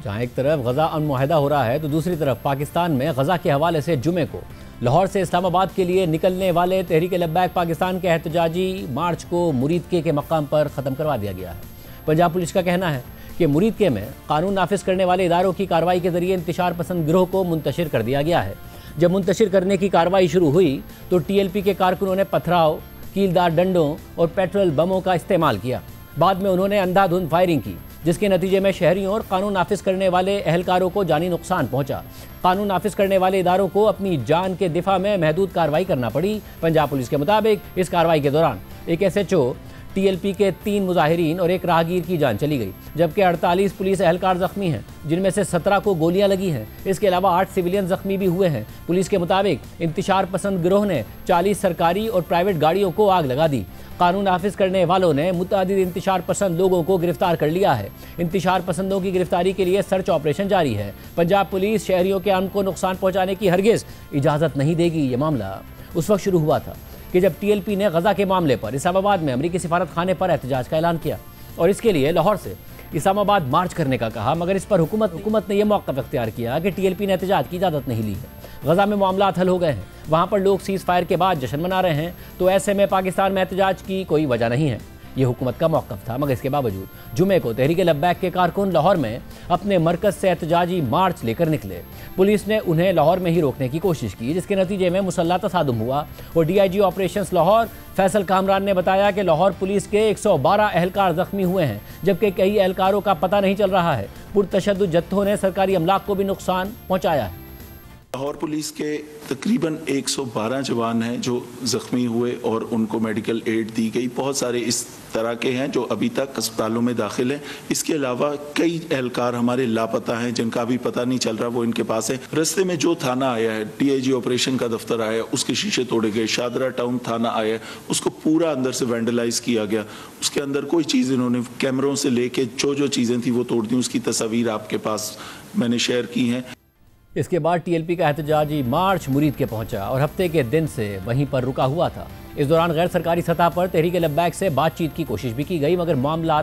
जहां एक तरफ गजा अमन मुआहदा हो रहा है तो दूसरी तरफ पाकिस्तान में गजा के हवाले से जुमे को लाहौर से इस्लामाबाद के लिए निकलने वाले तहरीक लब्बैक पाकिस्तान के एहतजाजी मार्च को मुरीदके के मकाम पर ख़त्म करवा दिया गया है। पंजाब पुलिस का कहना है कि मुरीदके में कानून नाफिज करने वाले इदारों की कार्रवाई के जरिए इंतशार पसंद गिरोह को मुंतशिर कर दिया गया है। जब मुंतशिर करने की कार्रवाई शुरू हुई तो TLP के कारकुनों ने पथराव, कीलदार डंडों और पेट्रोल बमों का इस्तेमाल किया। बाद में उन्होंने अंधाधुंध फायरिंग की, जिसके नतीजे में शहरियों और कानून नाफिज करने वाले एहलकारों को जानी नुकसान पहुंचा। कानून नाफिज करने वाले इदारों को अपनी जान के दिफा में महदूद कार्रवाई करना पड़ी। पंजाब पुलिस के मुताबिक इस कार्रवाई के दौरान एक SHO, TLP के 3 मुजाहिरीन और एक राहगीर की जान चली गई, जबकि 48 पुलिस एहलकार जख्मी हैं, जिनमें से 17 को गोलियां लगी हैं। इसके अलावा 8 सिविलियन जख्मी भी हुए हैं। पुलिस के मुताबिक इंतशार पसंद गिरोह ने 40 सरकारी और प्राइवेट गाड़ियों को आग लगा दी। कानून नाफिज करने वालों ने मुतअद्दिद इंतशार पसंद लोगों को गिरफ्तार कर लिया है। इंतशार पसंदों की गिरफ्तारी के लिए सर्च ऑपरेशन जारी है। पंजाब पुलिस शहरियों के अमन को नुकसान पहुंचाने की हरगिज इजाज़त नहीं देगी। ये मामला उस वक्त शुरू हुआ था कि जब TLP ने गजा के मामले पर इस्लामाबाद में अमरीकी सिफारत खाने पर एहतजाज का ऐलान किया और इसके लिए लाहौर से इस्लामाबाद मार्च करने का कहा, मगर इस पर हुकूमत ने यह मौक़िफ़ इख्तियार किया कि TLP ने एहतजाज की इजाज़त नहीं ली है। गजा में मामला हल हो गए हैं, वहाँ पर लोग सीज़ फायर के बाद जश्न मना रहे हैं, तो ऐसे में पाकिस्तान में एहतजाज की कोई वजह नहीं है। ये हुकूमत का मौक़िफ़ था, मगर इसके बावजूद जुमे को तहरीक लब्बैक के कारकुन लाहौर में अपने मरकज़ से एहतजाजी मार्च लेकर निकले। पुलिस ने उन्हें लाहौर में ही रोकने की कोशिश की, जिसके नतीजे में मुसल्लह तसादुम हुआ और DIG ऑपरेशंस लाहौर फैसल कामरान ने बताया कि लाहौर पुलिस के 112 एहलकार जख्मी हुए हैं, जबकि कई एहलकारों का पता नहीं चल रहा है। पुरतशद्दुद जत्थों ने सरकारी अमलाक को भी नुकसान पहुँचाया है। लाहौर पुलिस के तकरीबन 112 जवान हैं जो ज़ख्मी हुए और उनको मेडिकल एड दी गई। बहुत सारे इस तरह के हैं जो अभी तक अस्पतालों में दाखिल हैं। इसके अलावा कई एहलकार हमारे लापता हैं जिनका अभी पता नहीं चल रहा, वो इनके पास है। रस्ते में जो थाना आया है, DIG ऑपरेशन का दफ्तर आया, उसके शीशे तोड़े गए। शादरा टाउन थाना आया, उसको पूरा अंदर से वैंडलाइज किया गया। उसके अंदर कोई चीज़ इन्होंने कैमरों से लेके जो चीज़ें थी वो तोड़ दी। उसकी तस्वीर आपके पास मैंने शेयर की हैं। इसके बाद TLP का एहतजाजी मार्च मुरीद के पहुंचा और हफ्ते के दिन से वहीं पर रुका हुआ था। इस दौरान गैर सरकारी सतह पर तहरीक लब्बैक से बातचीत की कोशिश भी की गई, मगर मामला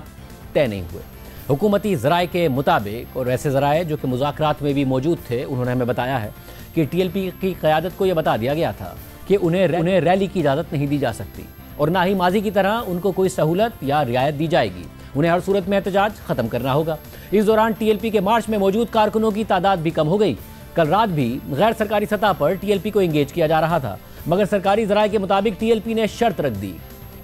तय नहीं हुए। हुकूमती ज़राए के मुताबिक, और ऐसे ज़राए जो कि मुज़ाकरात में भी मौजूद थे, उन्होंने हमें बताया है कि TLP की क़यादत को यह बता दिया गया था कि उन्हें रैली की इजाज़त नहीं दी जा सकती और ना ही माजी की तरह उनको कोई सहूलत या रियायत दी जाएगी। उन्हें हर सूरत में एहतजाज ख़त्म करना होगा। इस दौरान TLP के मार्च में मौजूद कारकुनों की तादाद भी कम हो गई। कल रात भी गैर सरकारी सतह पर TLP को इंगेज किया जा रहा था, मगर सरकारी ज़राए के मुताबिक TLP ने शर्त रख दी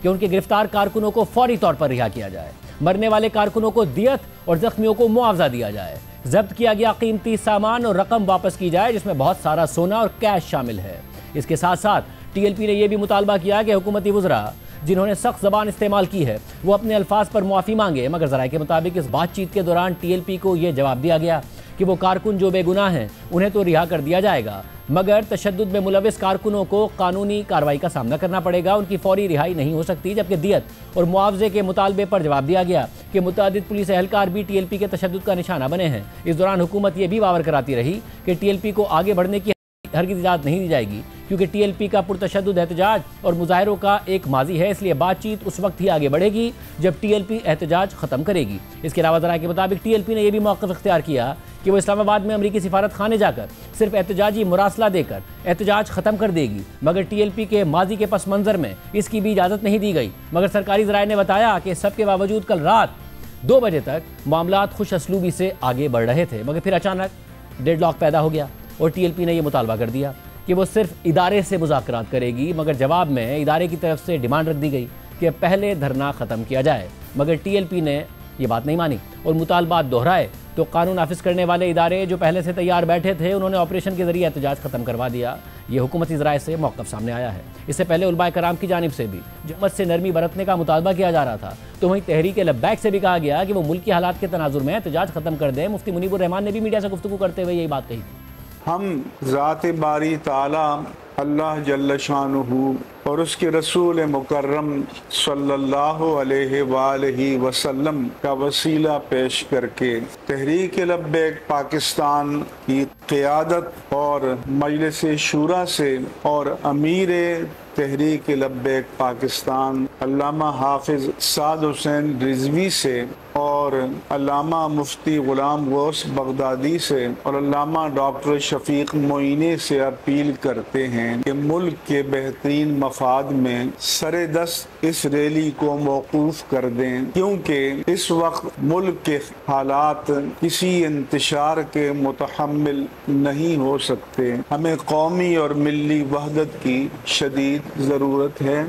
कि उनके गिरफ्तार कारकुनों को फौरी तौर पर रिहा किया जाए, मरने वाले कारकुनों को दियत और जख्मियों को मुआवजा दिया जाए, जब्त किया गया कीमती सामान और रकम वापस की जाए, जिसमें बहुत सारा सोना और कैश शामिल है। इसके साथ साथ TLP ने यह भी मुतालबा किया कि हुकूमती वज़रा जिन्होंने सख्त ज़बान इस्तेमाल की है वो अपने अल्फाज पर मुआफ़ी मांगे, मगर ज़राए के मुताबिक इस बातचीत के दौरान TLP को यह जवाब दिया गया कि वो कारकुन जो बेगुनाह हैं उन्हें तो रिहा कर दिया जाएगा, मगर तशद्दुद में मुलविस कारकुनों को कानूनी कार्रवाई का सामना करना पड़ेगा, उनकी फौरी रिहाई नहीं हो सकती। जबकि दियत और मुआवजे के मुतालबे पर जवाब दिया गया कि मुतअद्दिद पुलिस एहलकार भी TLP के तशद्दुद का निशाना बने हैं। इस दौरान हुकूमत ये भी बावर कराती रही कि TLP को आगे बढ़ने की हरगिज़ इजाज़त नहीं दी जाएगी, क्योंकि TLP का पुरतशद्दुद एहतजाज और मुजाहिरों का एक माजी है, इसलिए बातचीत उस वक्त ही आगे बढ़ेगी जब TLP एहतजाज ख़त्म करेगी। इसके अलावा ज़राए के मुताबिक TLP ने यह भी मौक़िफ़ इख्तियार किया कि वो इस्लामाबाद में अमरीकी सिफारत खाने जाकर सिर्फ एहतजाजी मुरासला देकर एहतजाज ख़त्म कर देगी, मगर TLP के माजी के पस मंज़र में इसकी भी इजाज़त नहीं दी गई। मगर सरकारी ज़राए ने बताया कि सब के बावजूद कल रात 2 बजे तक मामला खुश असलूबी से आगे बढ़ रहे थे, मगर फिर अचानक डेडलॉक पैदा हो गया और TLP ने यह मुतालबा कर दिया कि वो सिर्फ इदारे से मुज़ाकरात करेगी, मगर जवाब में इदारे की तरफ से डिमांड रख दी गई कि पहले धरना ख़त्म किया जाए, मगर TLP ने ये बात नहीं मानी और मुतालबात दोहराए। तो कानून नाफिज करने वाले इदारे जो पहले से तैयार बैठे थे, उन्होंने ऑपरेशन के जरिए एहतजाज ख़त्म करवा दिया। ये हुकूमती ज़राए से मौक़िफ़ सामने आया है। इससे पहले उलमाए कराम की जानिब से भी हुकूमत से नरमी बरतने का मुतालबा किया जा रहा था, तो वहीं तहरीक लब्बैक से भी कहा गया कि वो मुल्क की हालात के तनाजुर में एहतजाज ख़त्म कर दें। मुफ्ती मुनीबुर रहमान ने भी मीडिया से गुफ्तगू करते हुए यही बात कही। हम ज़ात बारी ताला अल्लाह जल्ल शानुहु और उसके रसूल मुकर्रम सल्लल्लाहु अलैहि वसल्लम का वसीला पेश करके तहरीक लब्बैक पाकिस्तान की क़ियादत और मजलिस शूरा से और अमीर तहरीक लब्बैक पाकिस्तान अल्लामा हाफिज साद हुसैन रिजवी से और अल्लामा मुफ्ती गुलाम गौस बगदादी से और अल्लामा डॉक्टर शफीक मोइने से अपील करते हैं कि मुल्क के बेहतरीन मफाद में सरेदस्त इस रैली को मौकूफ कर दें, क्योंकि इस वक्त मुल्क के हालात किसी इंतशार के मुतहम्मिल नहीं हो सकते। हमें कौमी और मिली वहदत की शदीद ज़रूरत है।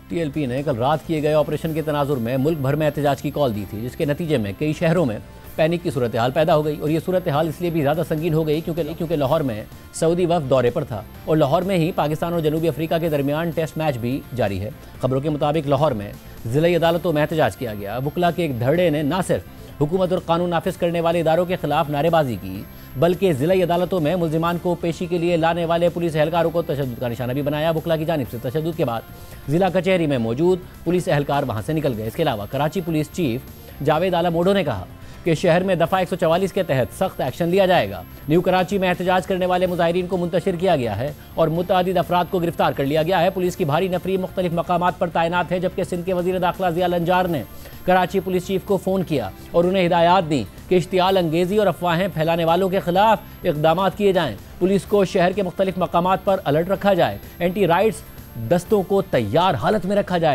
टीएलपी ने कल रात किए गए ऑपरेशन के तनाजुर में मुल्क भर में एहतजाज की कॉल दी थी, जिसके नतीजे में कई शहरों में पैनिक की सूरत हाल पैदा हो गई। और ये सूरत हाल इसलिए भी ज़्यादा संगीन हो गई क्योंकि लाहौर में सऊदी वफ़द दौरे पर था और लाहौर में ही पाकिस्तान और जनूबी अफ्रीका के दरमियान टेस्ट मैच भी जारी है। खबरों के मुताबिक लाहौर में ज़िला अदालतों में एहतजाज किया गया। वकला के एक धरने ने न सिर्फ हुकूमत और कानून नाफिज करने वाले इदारों के खिलाफ नारेबाजी की, बल्कि ज़िला अदालतों में मुल्जिमान को पेशी के लिए लाने वाले पुलिस एहलकारों को तशद्दुद का निशाना भी बनाया। वकला की जानिब से तशद्दुद के बाद ज़िला कचहरी में मौजूद पुलिस एहलकार वहाँ से निकल गए। इसके अलावा कराची पुलिस चीफ जावेद आलम ओडो ने कहा कि शहर में दफ़ा 144 के तहत सख्त एक्शन लिया जाएगा। न्यू कराची में एहतजाज करने वाले मुजाहिरीन को मुंतशिर किया गया है और मुतअद्दिद अफराद को गिरफ्तार कर लिया गया है। पुलिस की भारी नफरी मुख्तलिफ मकामात पर तैनात है, जबकि सिंध के वज़ीर दाखिला ज़िया लंजार ने कराची पुलिस चीफ को फ़ोन किया और उन्हें हिदायत दी कि इश्तियाल अंगेज़ी और अफवाहें फैलाने वालों के खिलाफ इक़दाम किए जाएँ। पुलिस को शहर के मुख्तलिफ मकामात पर अलर्ट रखा जाए, एंटी राइट्स दस्तों को तैयार हालत में रखा जाए।